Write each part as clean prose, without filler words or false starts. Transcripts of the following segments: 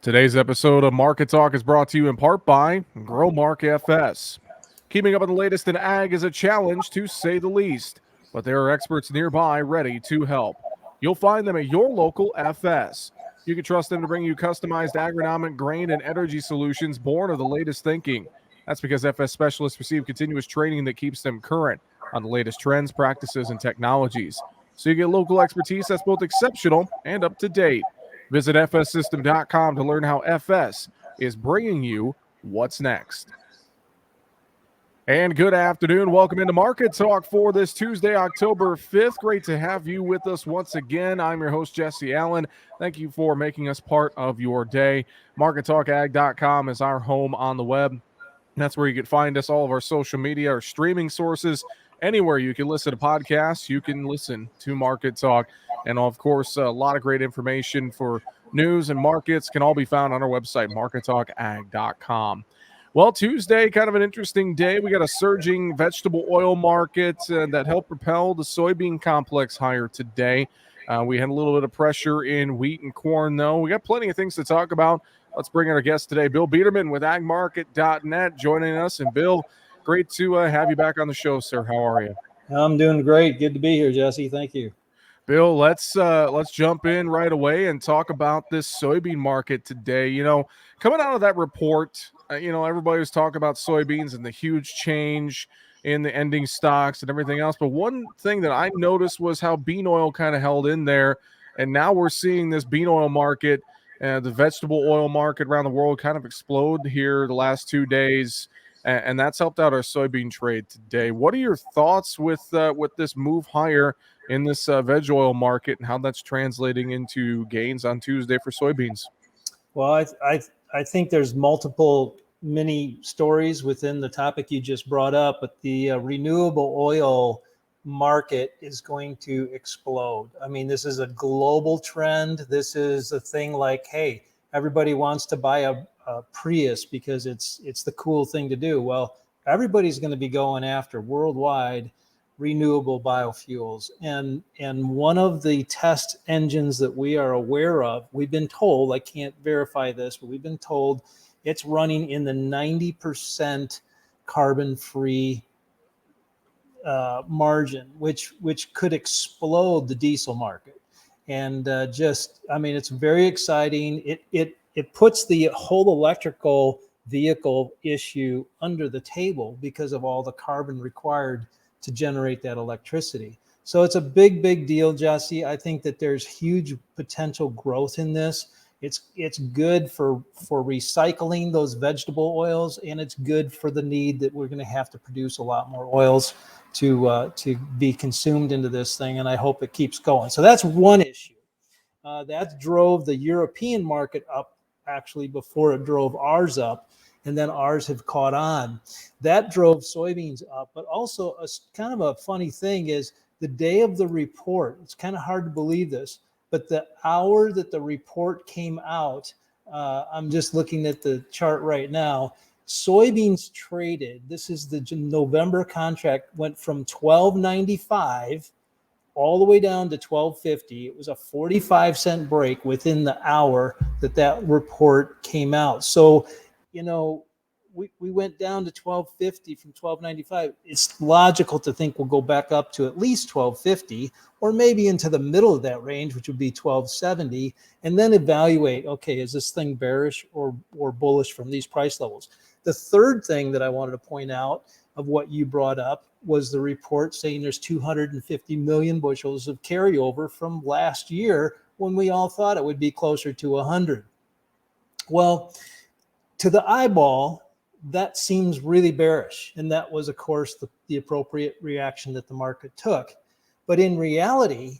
Today's episode of Market Talk is brought to you in part by GrowMark FS. Keeping up with the latest in ag is a challenge, to say the least, but there are experts nearby ready to help. You'll find them at your local FS. You can trust them to bring you customized agronomic, grain, and energy solutions born of the latest thinking. That's because FS specialists receive continuous training that keeps them current on the latest trends, practices, and technologies. So you get local expertise that's both exceptional and up to date. Visit fssystem.com to learn how FS is bringing you what's next. And good afternoon. Welcome into Market Talk for this Tuesday, October 5th. Great to have you with us once again. I'm your host, Jesse Allen. Thank you for making us part of your day. MarketTalkAg.com is our home on the web. That's where you can find us, all of our social media, our streaming sources. Anywhere you can listen to podcasts, you can listen to Market Talk. And, of course, a lot of great information for news and markets can all be found on our website, markettalkag.com. Well, Tuesday, kind of an interesting day. We got a surging vegetable oil market that helped propel the soybean complex higher today. We had a little bit of pressure in wheat and corn, though. We got plenty of things to talk about. Let's bring in our guest today, Bill Biedermann with agmarket.net, joining us. And, Bill, great to have you back on the show, sir. How are you? I'm doing great. Good to be here, Jesse. Thank you. Bill, let's jump in right away and talk about this soybean market today. You know, coming out of that report, everybody was talking about soybeans and the huge change in the ending stocks and everything else. But one thing that I noticed was how bean oil kind of held in there. And now we're seeing this bean oil market, the vegetable oil market around the world kind of explode here the last 2 days. And that's helped out our soybean trade today. What are your thoughts with this move higher in this veg oil market and how that's translating into gains on Tuesday for soybeans? Well, I think there's multiple mini stories within the topic you just brought up, but the renewable oil market is going to explode. I mean, this is a global trend. This is a thing like, hey, everybody wants to buy a Prius because it's the cool thing to do. Well, everybody's going to be going after worldwide renewable biofuels. And one of the test engines that we are aware of, we've been told, I can't verify this, but we've been told it's running in the 90% carbon-free margin, which could explode the diesel market. And it's very exciting. It puts the whole electrical vehicle issue under the table because of all the carbon required to generate that electricity. So it's a big, big deal, Jesse. I think that there's huge potential growth in this. It's good for recycling those vegetable oils, and it's good for the need that we're going to have to produce a lot more oils to be consumed into this thing, and I hope it keeps going. So that's one issue. That drove the European market up actually before it drove ours up, and then ours have caught on. That drove soybeans up, but also a kind of a funny thing is the day of the report, it's kind of hard to believe this, but the hour that the report came out, I'm just looking at the chart right now, soybeans traded, this is the November contract, went from $12.95 all the way down to $12.50. It was a 45-cent break within the hour that report came out. So, we went down to $12.50 from $12.95. It's logical to think we'll go back up to at least $12.50 or maybe into the middle of that range, which would be $12.70, and then evaluate, okay, is this thing bearish or bullish from these price levels? The third thing that I wanted to point out of what you brought up was the report saying there's 250 million bushels of carryover from last year when we all thought it would be closer to 100. Well, to the eyeball, that seems really bearish. And that was, of course, the appropriate reaction that the market took. But in reality,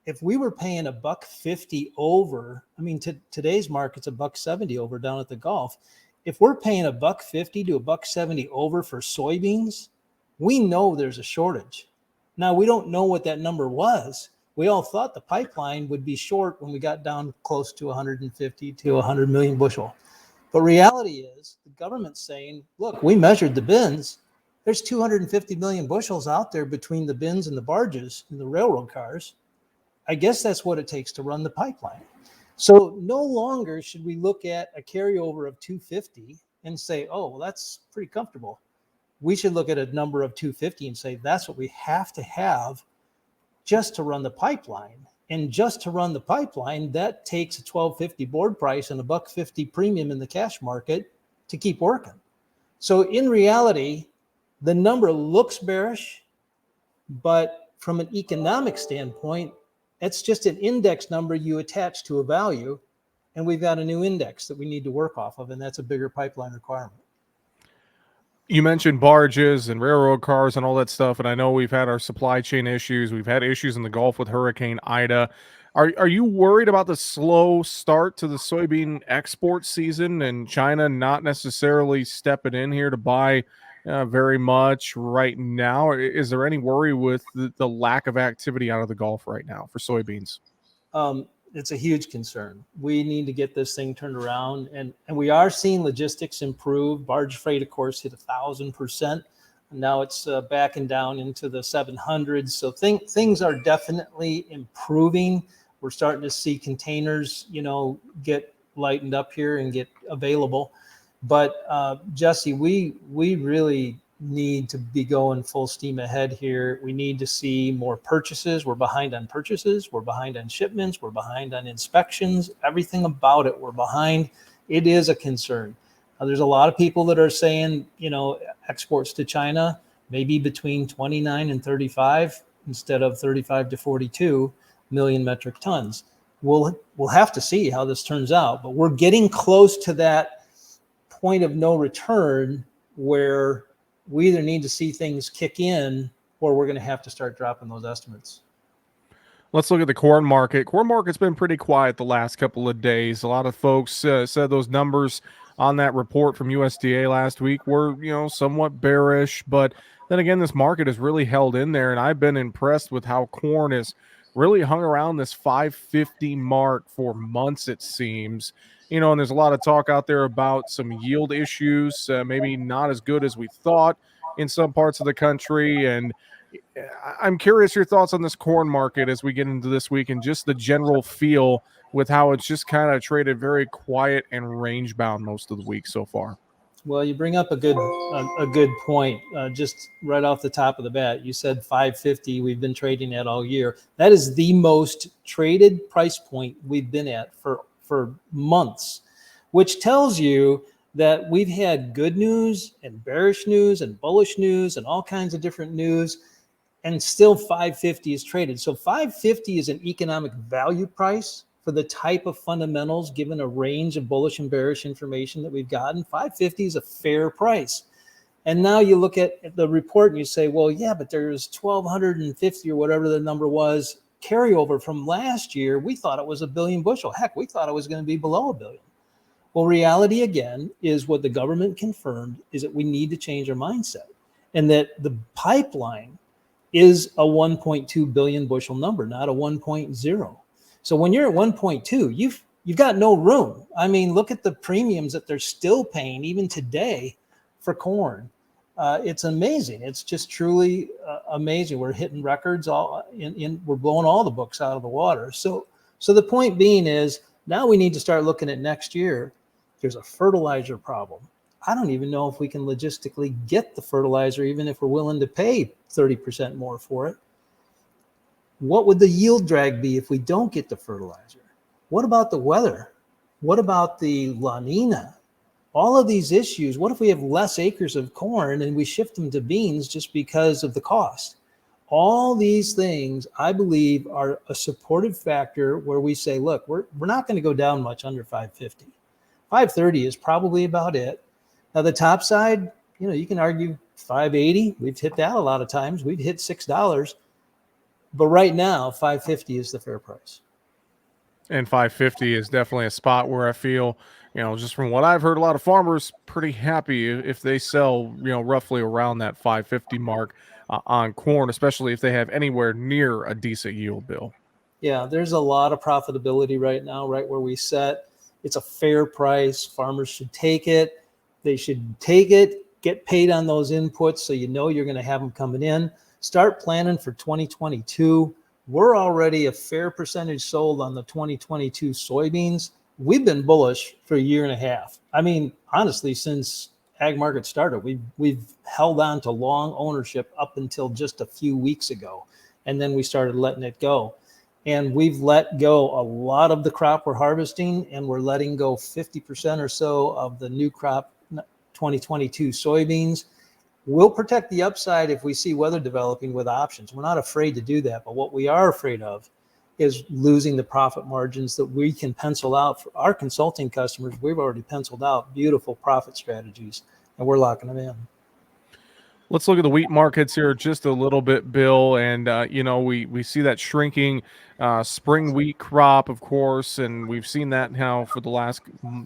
if we were paying $1.50 over, I mean, today's market's $1.70 over down at the Gulf. If we're paying $1.50 to $1.70 over for soybeans, we know there's a shortage. Now, we don't know what that number was. We all thought the pipeline would be short when we got down close to 150 to 100 million bushel. But reality is the government's saying, look, we measured the bins. There's 250 million bushels out there between the bins and the barges and the railroad cars. I guess that's what it takes to run the pipeline. So no longer should we look at a carryover of 250 and say, oh, well, that's pretty comfortable. We should look at a number of 250 and say that's what we have to have just to run the pipeline. And just to run the pipeline, that takes a $12.50 board price and a $1.50 premium in the cash market to keep working. So in reality, the number looks bearish, but from an economic standpoint, it's just an index number you attach to a value, and we've got a new index that we need to work off of, and that's a bigger pipeline requirement. You mentioned barges and railroad cars and all that stuff, and I know we've had our supply chain issues. We've had issues in the Gulf with Hurricane Ida. Are you worried about the slow start to the soybean export season and China not necessarily stepping in here to buy very much right now? Is there any worry with the lack of activity out of the Gulf right now for soybeans? It's a huge concern. We need to get this thing turned around, and we are seeing logistics improve. Barge freight, of course, hit 1,000%. Now it's backing down into the 700s. So things are definitely improving. We're starting to see containers, get lightened up here and get available. But Jesse, we really need to be going full steam ahead here. We need to see more purchases. We're behind on purchases. We're behind on shipments. We're behind on inspections. Everything about it, we're behind. It is a concern. There's a lot of people that are saying, exports to China maybe between 29 and 35 instead of 35 to 42 million metric tons. We'll have to see how this turns out, but we're getting close to that point of no return where we either need to see things kick in or we're going to have to start dropping those estimates. Let's look at the corn market. Corn market's been pretty quiet the last couple of days. A lot of folks said those numbers on that report from USDA last week were, somewhat bearish. But then again, this market has really held in there, and I've been impressed with how corn has really hung around this 550 mark for months, it seems. And there's a lot of talk out there about some yield issues, maybe not as good as we thought in some parts of the country. And I'm curious your thoughts on this corn market as we get into this week and just the general feel with how it's just kind of traded very quiet and range bound most of the week so far. Well, you bring up a good point. Just right off the top of the bat, you said 550 we've been trading at all year. That is the most traded price point we've been at for months, which tells you that we've had good news and bearish news and bullish news and all kinds of different news, and still 550 is traded. So 550 is an economic value price for the type of fundamentals, given a range of bullish and bearish information that we've gotten. 550 is a fair price. And now you look at the report and you say, well, yeah, but there's 1,250 or whatever the number was carryover from last year. We thought it was 1 billion bushel. Heck, we thought it was going to be below 1 billion. Well, reality again is what the government confirmed is that we need to change our mindset, and that the pipeline is a 1.2 billion bushel number, not a 1.0. So when you're at 1.2, you've got no room. I mean, look at the premiums that they're still paying even today for corn. It's amazing. It's just truly amazing. We're hitting records we're blowing all the books out of the water. So the point being is now we need to start looking at next year. There's a fertilizer problem. I don't even know if we can logistically get the fertilizer, even if we're willing to pay 30% more for it. What would the yield drag be if we don't get the fertilizer? What about the weather? What about the La Nina? All of these issues. What if we have less acres of corn and we shift them to beans just because of the cost? All these things, I believe, are a supportive factor where we say, look, we're not going to go down much under 550. 530 is probably about it. Now, the top side, you can argue 580. We've hit that a lot of times. We've hit $6. But right now, 550 is the fair price. And 550 is definitely a spot where I feel, just from what I've heard, a lot of farmers pretty happy if they sell, roughly around that 550 mark on corn, especially if they have anywhere near a decent yield, Bill. Yeah, there's a lot of profitability right now, right where we set. It's a fair price. Farmers should take it. They should take it, get paid on those inputs so you're going to have them coming in. Start planning for 2022. we're already a fair percentage sold on the 2022 soybeans. We've been bullish for a year and a half. I mean, honestly, since ag market started, we've held on to long ownership up until just a few weeks ago, and then we started letting it go. And we've let go a lot of the crop we're harvesting, and we're letting go 50% or so of the new crop 2022 soybeans. We'll protect the upside if we see weather developing with options. We're not afraid to do that, but what we are afraid of is losing the profit margins that we can pencil out for our consulting customers. We've already penciled out beautiful profit strategies, and we're locking them in. Let's look at the wheat markets here just a little bit, Bill. And, we see that shrinking spring wheat crop, of course, and we've seen that now for the last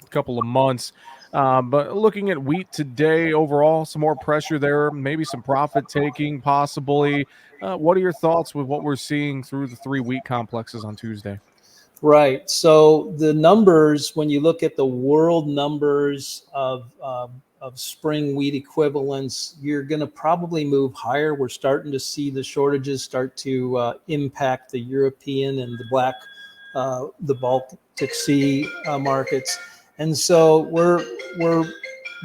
couple of months. But looking at wheat today, overall, some more pressure there, maybe some profit taking possibly. What are your thoughts with what we're seeing through the 3 wheat complexes on Tuesday? Right. So the numbers, when you look at the world numbers of spring wheat equivalents, you're going to probably move higher. We're starting to see the shortages start to impact the European and the Baltic Sea markets, and so we're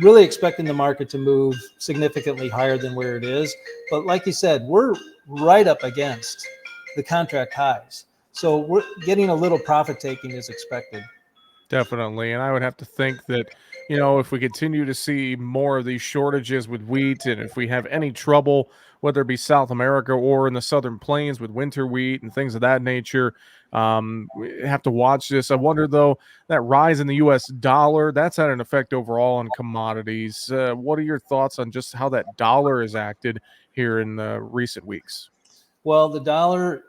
really expecting the market to move significantly higher than where it is. But like you said, we're right up against the contract highs. So we're getting a little profit taking is expected. Definitely. And I would have to think that, if we continue to see more of these shortages with wheat, and if we have any trouble, whether it be South America or in the Southern Plains with winter wheat and things of that nature, we have to watch this. I wonder, though, that rise in the U.S. dollar, that's had an effect overall on commodities. What are your thoughts on just how that dollar has acted here in the recent weeks? Well, the dollar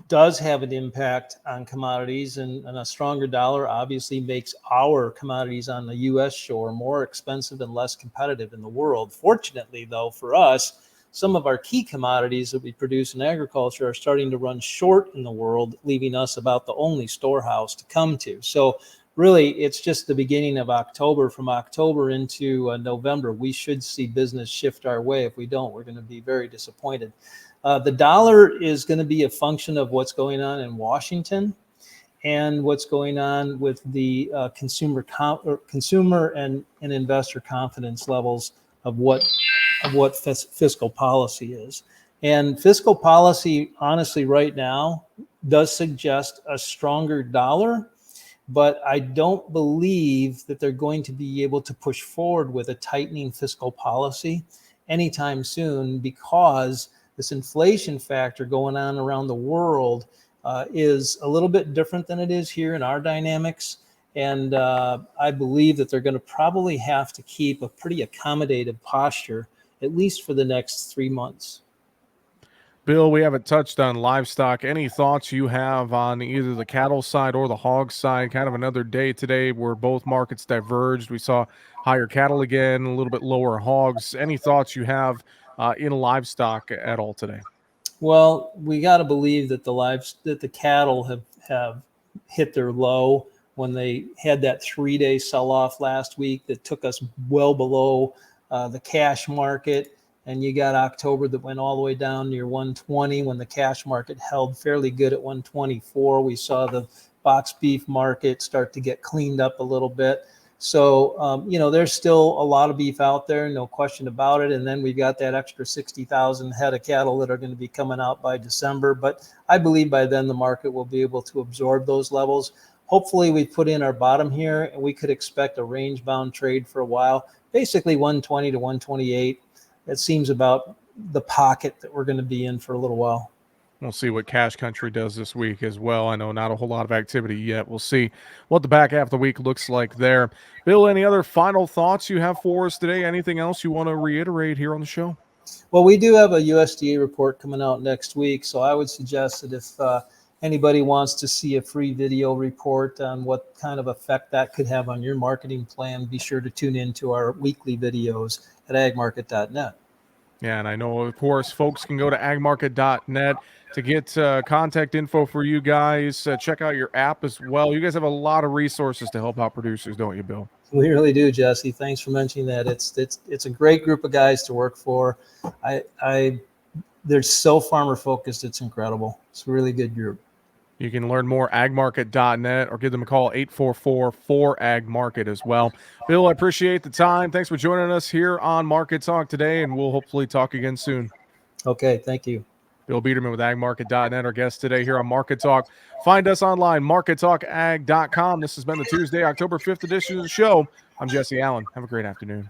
does have an impact on commodities, and a stronger dollar obviously makes our commodities on the U.S. shore more expensive and less competitive in the world. Fortunately, though, for us, some of our key commodities that we produce in agriculture are starting to run short in the world, leaving us about the only storehouse to come to. So really, it's just the beginning of October. From October into November, we should see business shift our way. If we don't, we're going to be very disappointed. The dollar is going to be a function of what's going on in Washington and what's going on with the consumer and investor confidence levels of what fiscal policy is. And fiscal policy, honestly, right now does suggest a stronger dollar, but I don't believe that they're going to be able to push forward with a tightening fiscal policy anytime soon, because this inflation factor going on around the world is a little bit different than it is here in our dynamics. And I believe that they're going to probably have to keep a pretty accommodative posture, at least for the next 3 months. Bill, we haven't touched on livestock. Any thoughts you have on either the cattle side or the hog side? Kind of another day today where both markets diverged. We saw higher cattle again, a little bit lower hogs. Any thoughts you have in livestock at all today? Well, we got to believe that the cattle have hit their low when they had that 3-day sell-off last week that took us well below the cash market. And you got October that went all the way down near 120 when the cash market held fairly good at 124. We saw the box beef market start to get cleaned up a little bit. So, there's still a lot of beef out there, no question about it. And then we've got that extra 60,000 head of cattle that are going to be coming out by December. But I believe by then the market will be able to absorb those levels. Hopefully we put in our bottom here, and we could expect a range-bound trade for a while, basically 120 to 128. That seems about the pocket that we're going to be in for a little while. We'll see what Cash Country does this week as well. I know not a whole lot of activity yet. We'll see what the back half of the week looks like there. Bill, any other final thoughts you have for us today? Anything else you want to reiterate here on the show? Well, we do have a USDA report coming out next week, so I would suggest that if anybody wants to see a free video report on what kind of effect that could have on your marketing plan, be sure to tune into our weekly videos at agmarket.net. Yeah, and I know, of course, folks can go to agmarket.net to get contact info for you guys. Check out your app as well. You guys have a lot of resources to help out producers, don't you, Bill? We really do, Jesse. Thanks for mentioning that. It's a great group of guys to work for. I they're so farmer focused. It's incredible. It's a really good group. You can learn more agmarket.net or give them a call 844-4AGMARKET as well. Bill, I appreciate the time. Thanks for joining us here on Market Talk today, and we'll hopefully talk again soon. Okay, thank you. Bill Biedermann with agmarket.net, our guest today here on Market Talk. Find us online, markettalkag.com. This has been the Tuesday, October 5th edition of the show. I'm Jesse Allen. Have a great afternoon.